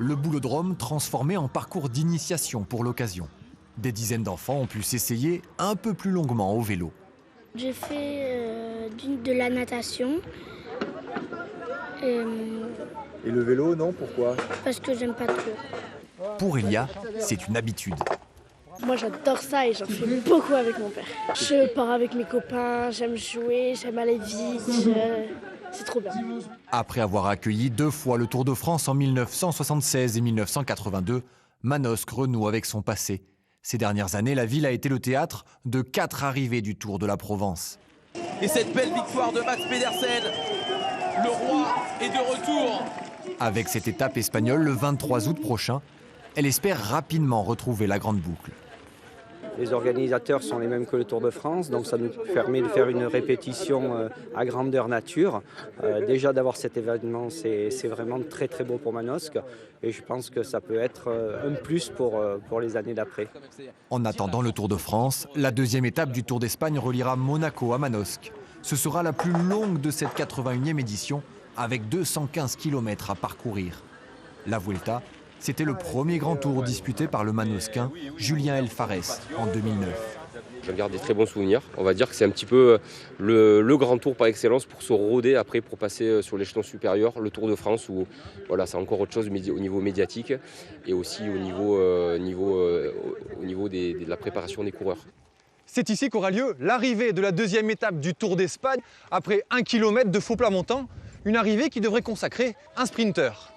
Le boulodrome transformé en parcours d'initiation pour l'occasion. Des dizaines d'enfants ont pu s'essayer un peu plus longuement au vélo. J'ai fait de la natation. Et le vélo, non? Pourquoi? Parce que j'aime pas trop. Pour Elia, c'est une habitude. Moi j'adore ça et j'en fais beaucoup avec mon père. Je pars avec mes copains, j'aime jouer, j'aime aller vite, c'est trop bien. Après avoir accueilli 2 fois le Tour de France en 1976 et 1982, Manosque renoue avec son passé. Ces dernières années, la ville a été le théâtre de 4 arrivées du Tour de la Provence. Et cette belle victoire de Max Pedersen, le roi est de retour. Avec cette étape espagnole le 23 août prochain, elle espère rapidement retrouver la grande boucle. Les organisateurs sont les mêmes que le Tour de France, donc ça nous permet de faire une répétition à grandeur nature. Déjà d'avoir cet événement, c'est vraiment très très beau pour Manosque et je pense que ça peut être un plus pour les années d'après. En attendant le Tour de France, la 2e étape du Tour d'Espagne reliera Monaco à Manosque. Ce sera la plus longue de cette 81e édition avec 215 km à parcourir. La Vuelta, c'était le premier grand tour disputé par le Manosquin Julien Elfares en 2009. J'en garde des très bons souvenirs. On va dire que c'est un petit peu le grand tour par excellence pour se rôder après, pour passer sur l'échelon supérieur, le Tour de France où voilà, c'est encore autre chose au niveau médiatique et aussi au niveau de la préparation des coureurs. C'est ici qu'aura lieu l'arrivée de la 2e étape du Tour d'Espagne après 1 km de faux plat montant, une arrivée qui devrait consacrer un sprinter.